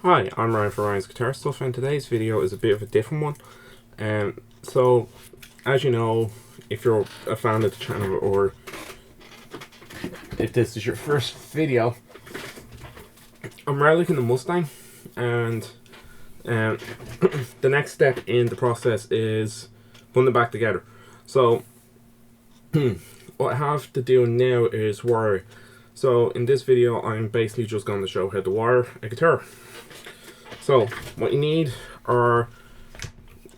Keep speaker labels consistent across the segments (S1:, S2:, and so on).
S1: Hi, I'm Ryan for Ryan's Guitar Stuff, and today's video is a bit of a different one. So, as you know, if you're a fan of the channel, or if this is your first video, I'm reliking the Mustang, and the next step in the process is putting it back together. So, what I have to do now is wire. So, in this video, I'm basically just going to show how to wire a guitar. So, what you need are,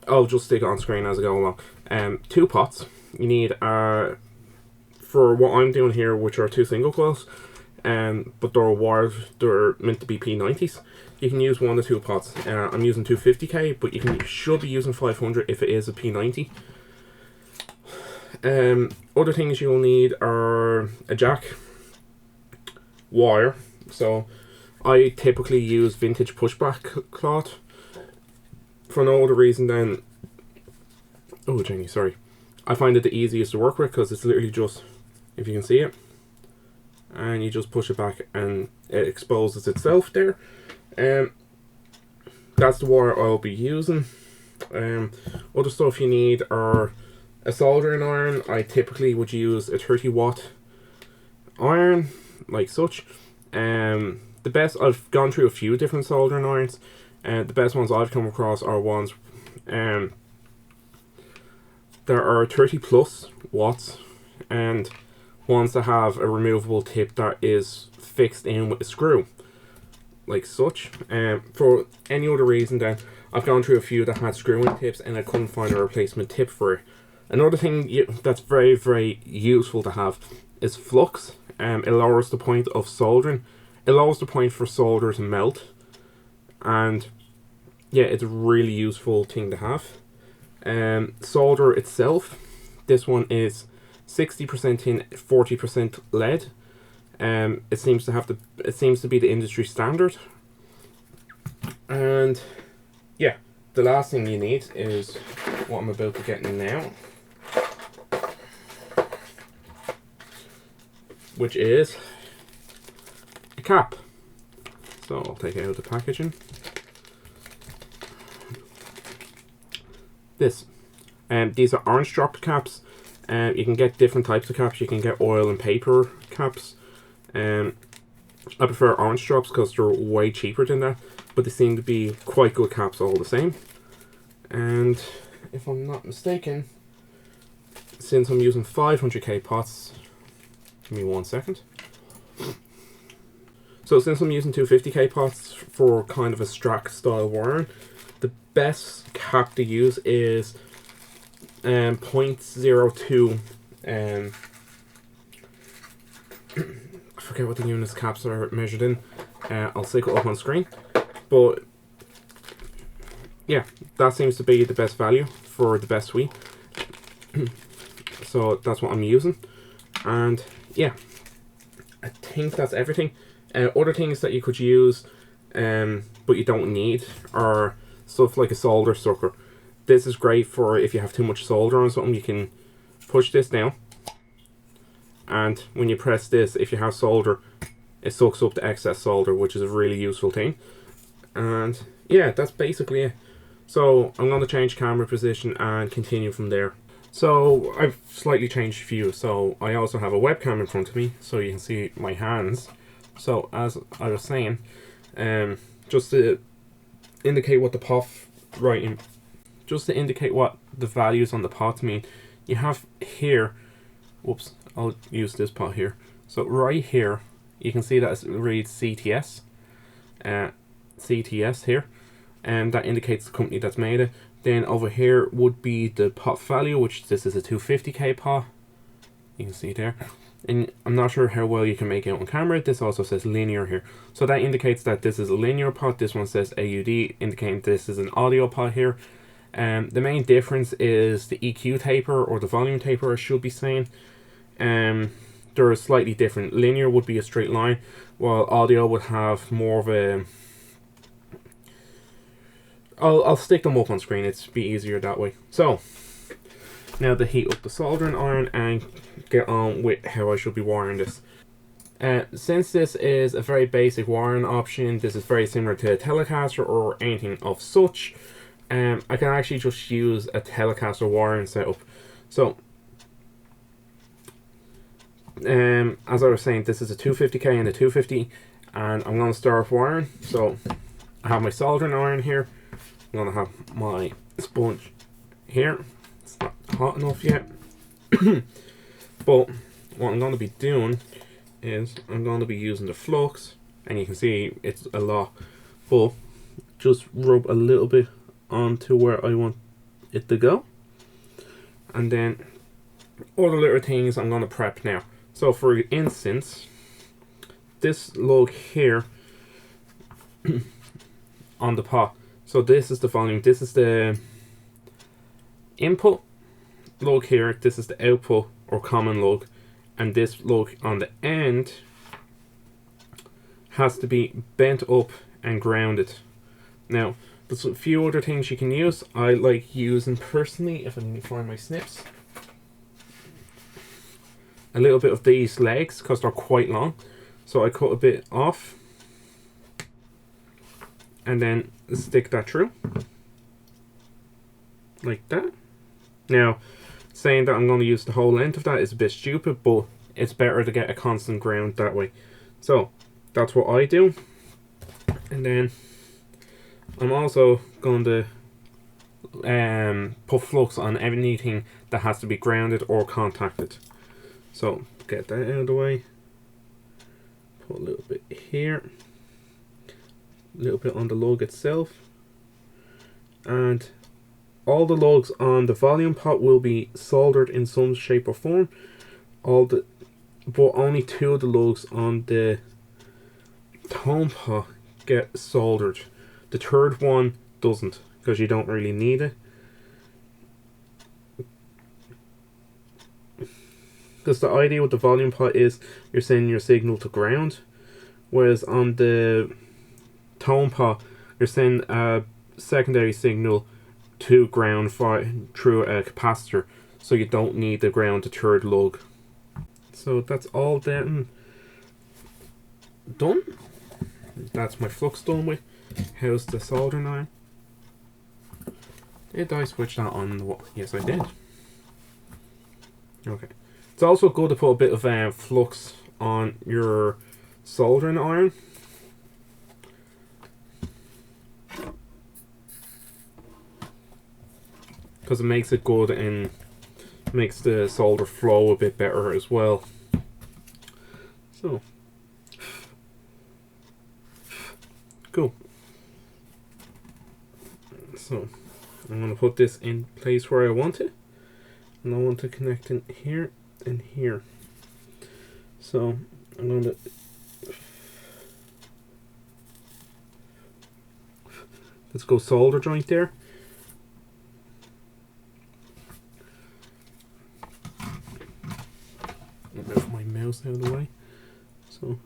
S1: I'll just stick it on screen as I go along. 2 pots. You need, for what I'm doing here, which are 2 single coils, but they're wired, they're meant to be P90s. You can use 1 to 2 pots. I'm using 250k, but you should be using 500 if it is a P90. Other things you'll need are a jack, wire. So I typically use vintage pushback cloth for no other reason than, oh Jenny, sorry. I find it the easiest to work with because it's literally just, if you can see it, and you just push it back and it exposes itself there. That's the wire I'll be using. Other stuff you need are a soldering iron. I typically would use a 30-watt iron, like such. The best, I've gone through a few different soldering irons, and the best ones I've come across are ones there are 30 plus watts, and ones that have a removable tip that is fixed in with a screw, like such. For any other reason, then I've gone through a few that had screw-in tips and I couldn't find a replacement tip for it. Another thing that's very, very useful to have is flux. It lowers the point of soldering. It lowers the point for solder to melt, and yeah, it's a really useful thing to have. Solder itself, this one is 60% tin, 40% lead. It seems to be the industry standard. And yeah, the last thing you need is what I'm about to get in now, which is a cap. So I'll take out the packaging. These are orange drop caps. You can get different types of caps. You can get oil and paper caps. I prefer orange drops because they're way cheaper than that, but they seem to be quite good caps all the same. And if I'm not mistaken, since I'm using 500k pots, give me 1 second. So since I'm using 250k pots for kind of a Strat style wiring, the best cap to use is 0.02. I forget what the units caps are measured in. I'll stick it up on screen, but yeah, that seems to be the best value for the best suite. So that's what I'm using, and yeah, I think that's everything. Other things that you could use, but you don't need, are stuff like a solder sucker. This is great for if you have too much solder on something. You can push this down, and when you press this, if you have solder, it sucks up the excess solder, which is a really useful thing. And yeah, that's basically it. So I'm going to change camera position and continue from there. So I've slightly changed view, so I also have a webcam in front of me, so you can see my hands. So as I was saying, just to indicate what the pot writing, just to indicate what the values on the pots mean, you have here, whoops, I'll use this pot here. So right here, you can see that it reads CTS, CTS here, and that indicates the company that's made it. Then over here would be the pot value, which this is a 250k pot. You can see there. And I'm not sure how well you can make it on camera. This also says linear here. So that indicates that this is a linear pot. This one says AUD, indicating this is an audio pot here. The main difference is the EQ taper, or the volume taper I should be saying. They're slightly different. Linear would be a straight line, while audio would have more of a... I'll stick them up on screen, it's be easier that way. So now to heat up the soldering iron and get on with how I should be wiring this. Since this is a very basic wiring option, this is very similar to a Telecaster or anything of such, I can actually just use a Telecaster wiring setup. So, as I was saying, this is a 250K and a 250, and I'm going to start wiring. So, I have my soldering iron here. I'm going to have my sponge here. It's not hot enough yet. But what I'm going to be doing is I'm going to be using the flux, and you can see it's a lot, but just rub a little bit onto where I want it to go, and then all the little things I'm going to prep now. So for instance, this lug here on the pot, so this is the volume, this is the input lug here, this is the output or common lug, and this lug on the end has to be bent up and grounded. Now, there's a few other things you can use. I like using personally, if I can find my snips, a little bit of these legs because they're quite long. So I cut a bit off and then stick that through like that. Now, saying that I'm going to use the whole length of that is a bit stupid, but it's better to get a constant ground that way. So that's what I do. And then I'm also going to put flux on anything that has to be grounded or contacted. So get that out of the way. Put a little bit here, a little bit on the lug itself, and all the lugs on the volume pot will be soldered in some shape or form. But only 2 of the lugs on the tone pot get soldered. The third one doesn't, because you don't really need it. Because the idea with the volume pot is you're sending your signal to ground, whereas on the tone pot you're sending a secondary signal to ground through a capacitor, so you don't need the ground to third lug. So that's all then done. That's my flux done with. How's the soldering iron? Did I switch that on? Yes, I did. Okay. It's also good to put a bit of flux on your soldering iron. Because it makes it good and makes the solder flow a bit better as well. So, cool. So, I'm going to put this in place where I want it. And I want to connect in here and here. So, I'm going to let's go solder joint there. Move my mouse out of the way. So,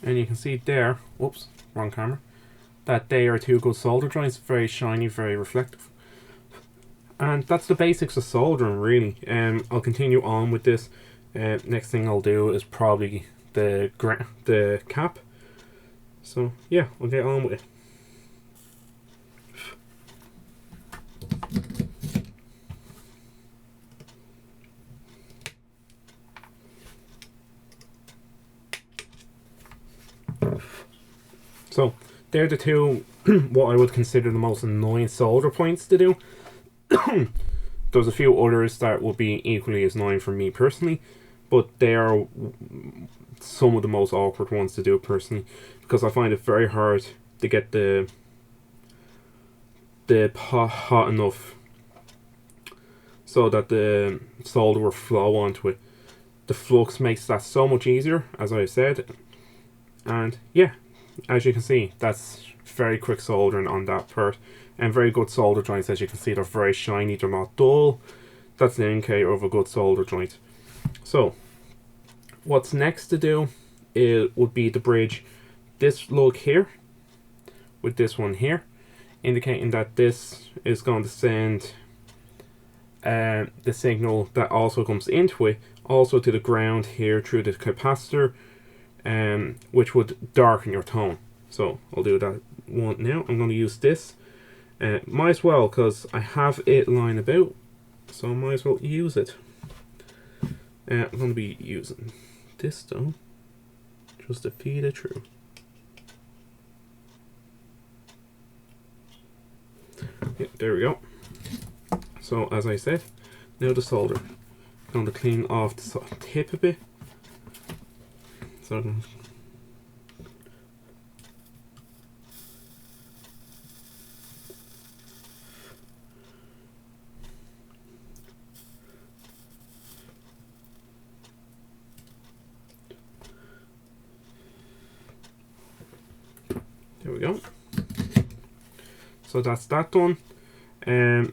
S1: and you can see there, whoops, wrong camera, that they are 2 good solder joints, very shiny, very reflective. And that's the basics of soldering, really. I'll continue on with this. Next thing I'll do is probably the cap. So yeah, we'll get on with it. So they're the 2 what I would consider the most annoying solder points to do. There's a few others that would be equally as annoying for me personally, but they are some of the most awkward ones to do personally, because I find it very hard to get the pot hot enough so that the solder will flow onto it. The flux makes that so much easier, as I said, and yeah, as you can see, that's very quick soldering on that part, and very good solder joints. As you can see, they're very shiny, they're not dull. That's the indicator of a good solder joint. So what's next to do would be the bridge this lug here with this one here, indicating that this is going to send the signal that also comes into it also to the ground here through the capacitor, which would darken your tone. So I'll do that one now. I'm going to use this. Might as well, because I have it lying about, so I might as well use it. I'm going to be using this though, just to feed it through. Yeah, there we go. So as I said, now the solder. I'm going to clean off the tip a bit. So there we go. So that's that done. Yeah,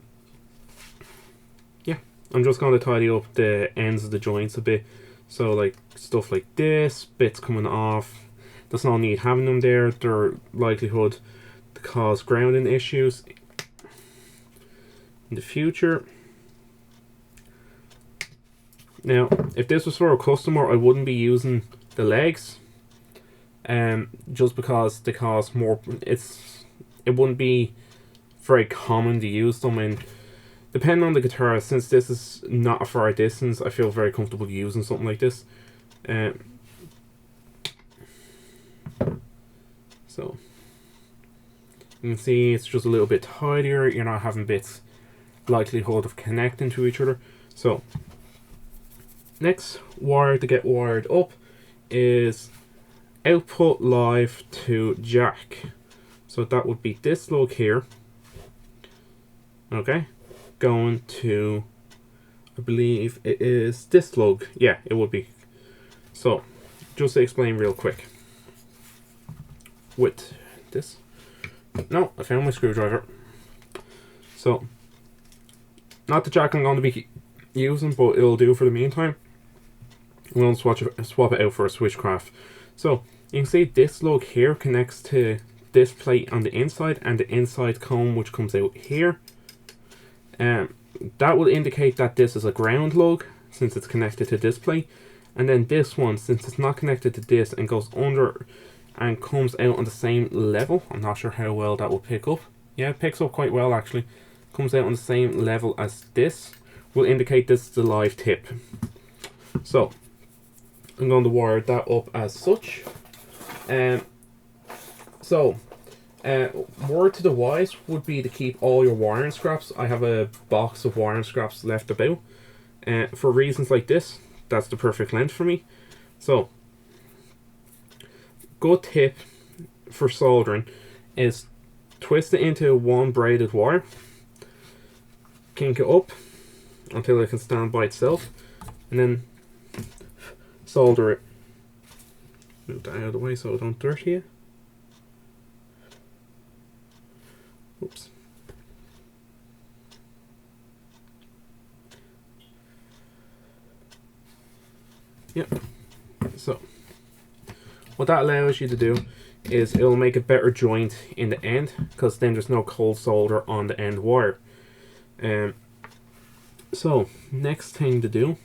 S1: I'm just going to tidy up the ends of the joints a bit. So like stuff like this, bits coming off. There's no need having them there. They're likelihood to cause grounding issues in the future. Now, if this was for a customer, I wouldn't be using the legs. Just because they cause more. It wouldn't be very common to use them, and depending on the guitarist, since this is not a far distance, I feel very comfortable using something like this. So you can see it's just a little bit tidier. You're not having bits likelihood of connecting to each other. So next wire to get wired up is output live to jack. So that would be this lug here. Okay, going to, I believe it is this lug. Yeah, it would be. So just to explain real quick with this. No, I found my screwdriver. So not the jack I'm going to be using, but it'll do for the meantime. I'm going to swap it out for a switchcraft. So you can see this lug here connects to this plate on the inside and the inside comb which comes out here. That will indicate that this is a ground lug since it's connected to this plate, and then this one, since it's not connected to this and goes under and comes out on the same level. I'm not sure how well that will pick up. Yeah, it picks up quite well actually. Comes out on the same level as this, will indicate this is the live tip. So I'm going to wire that up as such. Word to the wise would be to keep all your wiring scraps. I have a box of wiring scraps left about. For reasons like this, that's the perfect length for me. So, good tip for soldering is twist it into one braided wire, kink it up until it can stand by itself, and then solder it. Move that out of the way so I don't dirty it. Oops. Yep. So what that allows you to do is it'll make a better joint in the end, because then there's no cold solder on the end wire. So next thing to do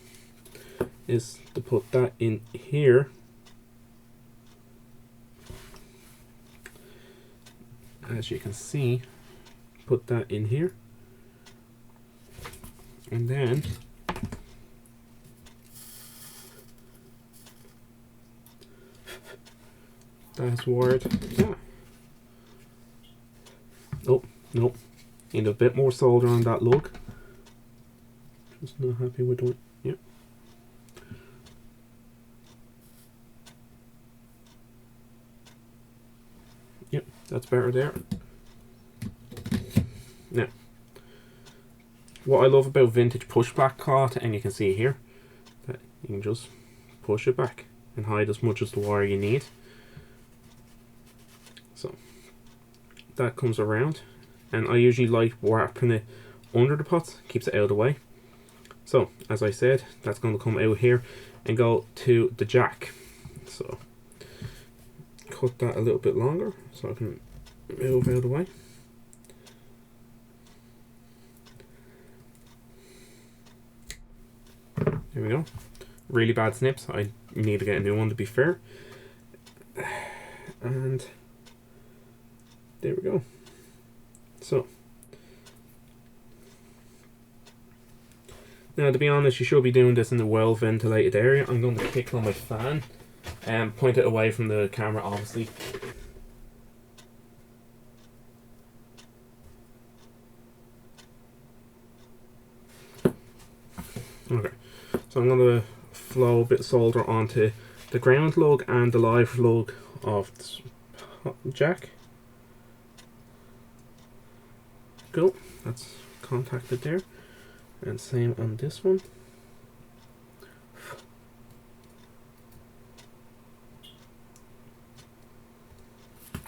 S1: is to put that in here. As you can see, put that in here, and then that's wired. Yeah. Oh, nope. Need a bit more solder on that lug. Just not happy with it. Yep. Yep, that's better there. Now, what I love about vintage pushback cloth, and you can see here, that you can just push it back and hide as much as the wire you need. So that comes around, and I usually like wrapping it under the pots, keeps it out of the way. So as I said, that's going to come out here and go to the jack. So cut that a little bit longer so I can move out of the way. There we go. Really bad snips. I need to get a new one, to be fair. And there we go. So now, to be honest, you should be doing this in a well ventilated area. I'm going to kick on my fan and point it away from the camera, obviously. Okay, so I'm going to flow a bit of solder onto the ground lug and the live lug of the jack. Cool, that's contacted there. And same on this one.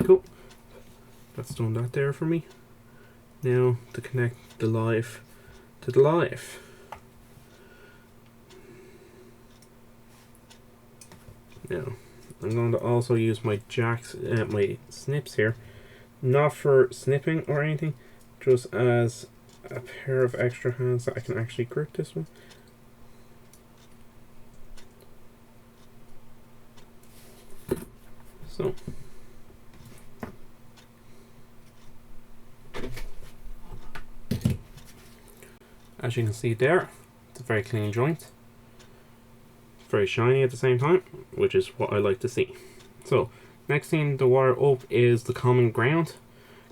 S1: Cool, that's done that there for me. Now to connect the live to the live. Now, I'm going to also use my jacks, my snips here, not for snipping or anything, just as a pair of extra hands that I can actually grip this one. So, as you can see there, it's a very clean joint. Very shiny at the same time, which is what I like to see. So next thing to wire up is the common ground,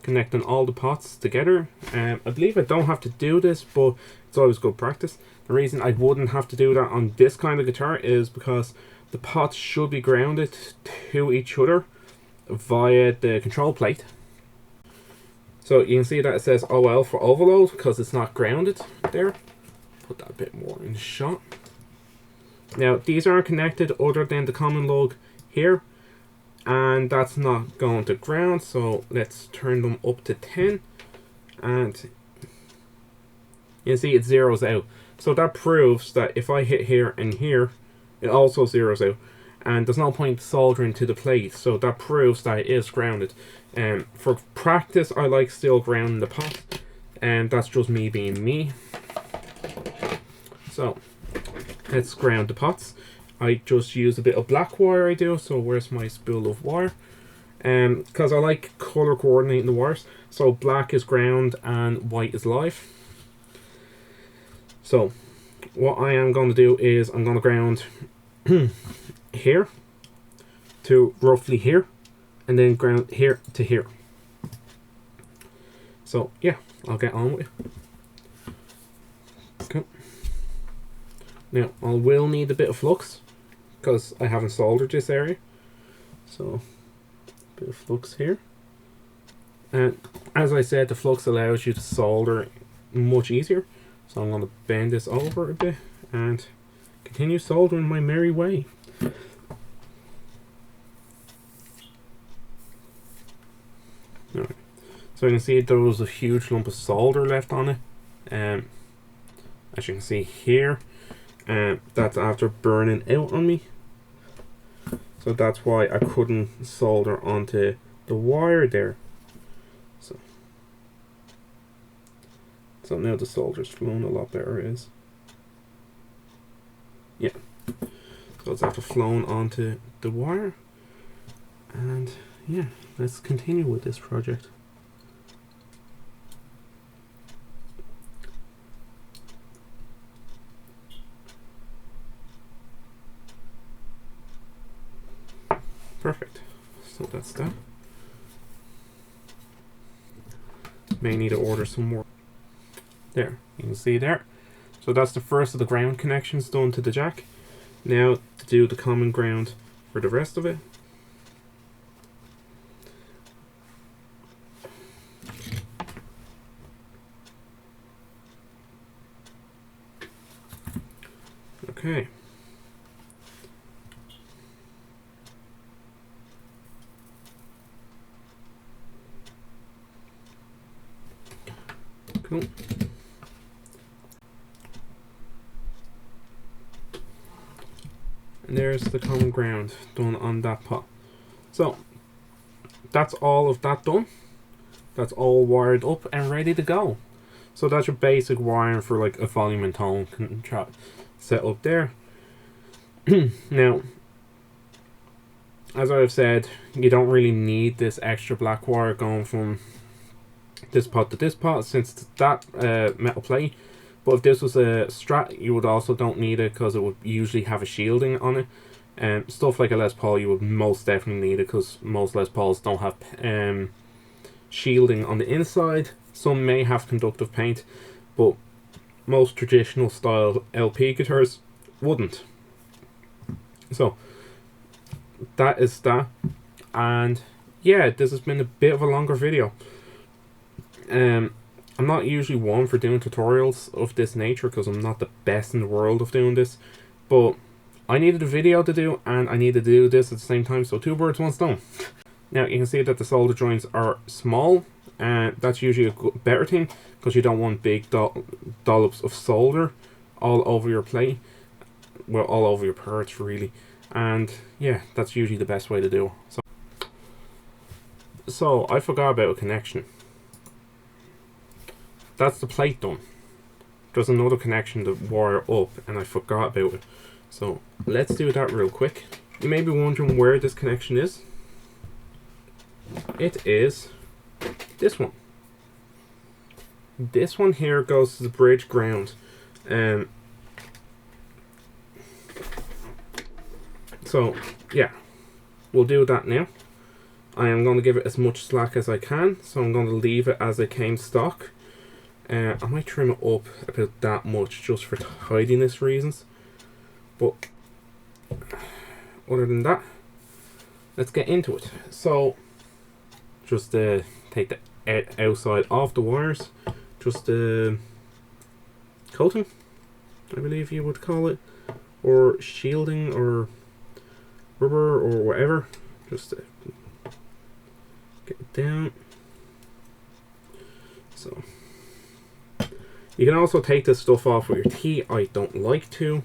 S1: connecting all the pots together. I believe I don't have to do this, but it's always good practice. The reason I wouldn't have to do that on this kind of guitar is because the pots should be grounded to each other via the control plate. So you can see that it says OL for overload because it's not grounded there. Put that a bit more in the shot. Now, these aren't connected other than the common lug here, and that's not going to ground, so let's turn them up to 10, and you see it zeroes out. So that proves that if I hit here and here, it also zeroes out, and there's no point soldering to the plate, so that proves that it is grounded. For practice, I like still grounding the pot, and that's just me being me. So let's ground the pots. I just use a bit of black wire, I do. So where's my spool of wire? Because I like color coordinating the wires. So black is ground and white is live. So what I am going to do is I'm going to ground here to roughly here, and then ground here to here. So yeah, I'll get on with it. Okay. Now, I will need a bit of flux because I haven't soldered this area. So, a bit of flux here. And as I said, the flux allows you to solder much easier. So I'm going to bend this over a bit and continue soldering my merry way. Alright. So you can see there was a huge lump of solder left on it. As you can see here. That's after burning out on me, so that's why I couldn't solder onto the wire there. So now the solder's flowing a lot better, it is. Yeah, so it's after flowing onto the wire, and yeah, let's continue with this project. Perfect. So that's that. May need to order some more. There, you can see there. So that's the first of the ground connections done to the jack. Now to do the common ground for the rest of it. Okay. Cool. And there's the common ground done on that pot. So that's all of that done. That's all wired up and ready to go. So that's your basic wiring for like a volume and tone set up there. Now, as I've said, you don't really need this extra black wire going from this pot to this pot, since it's that metal plate. But if this was a Strat, you would also don't need it, because it would usually have a shielding on it. Stuff like a Les Paul, you would most definitely need it, because most Les Pauls don't have shielding on the inside. Some may have conductive paint, but most traditional style LP guitars wouldn't. So that is that. And yeah, this has been a bit of a longer video. I'm not usually one for doing tutorials of this nature, because I'm not the best in the world of doing this, but I needed a video to do, and I needed to do this at the same time, so 2 birds, 1 stone. Now you can see that the solder joints are small, and that's usually a better thing, because you don't want big dollops of solder all over your plate, well, all over your parts really. And yeah, that's usually the best way to do it. So I forgot about a connection. That's the plate done. There's another connection to wire up, and I forgot about it. So let's do that real quick. You may be wondering where this connection is. It is this one. This one here goes to the bridge ground. So yeah, we'll do that now. I am going to give it as much slack as I can, so I'm going to leave it as it came stock. I might trim it up about that much just for tidiness reasons, but other than that, let's get into it. So just take the outside off the wires, just coating, I believe you would call it, or shielding, or rubber, or whatever. Just get it down. So you can also take this stuff off with your teeth. I don't like to,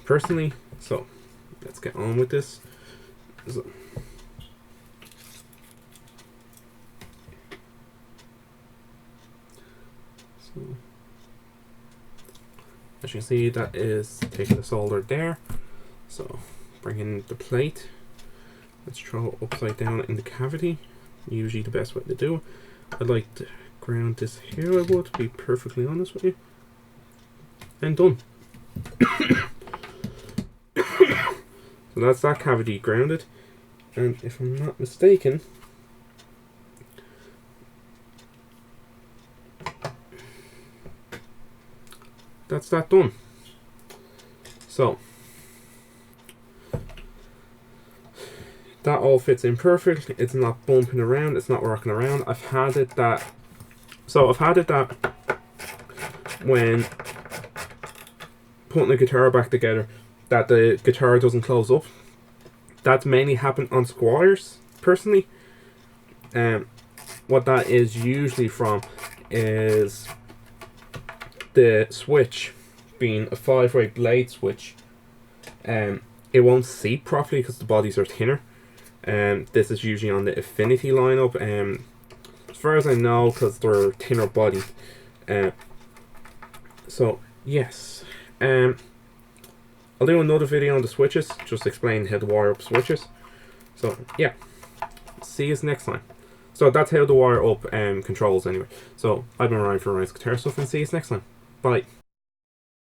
S1: personally, so let's get on with this. So as you can see, that is taking the solder there. So bring in the plate. Let's throw it upside down in the cavity. Usually the best way to do it. I'd like to ground this here, I would, to be perfectly honest with you. And done. So that's that cavity grounded. And if I'm not mistaken, that's that done. So that all fits in perfect. It's not bumping around, it's not rocking around. I've had it that when putting the guitar back together, that the guitar doesn't close up. That's mainly happened on Squires, personally. What that is usually from is the switch being a 5-way blade switch. It won't seat properly because the bodies are thinner. This is usually on the Affinity lineup. As far as I know, because they're thinner bodied. So yes, I'll do another video on the switches, just explain how to wire up switches. So yeah, see you next time. So that's how the wire up controls anyway. So I've been Ryan for Ryan's Guitar Stuff, and see you next time. Bye.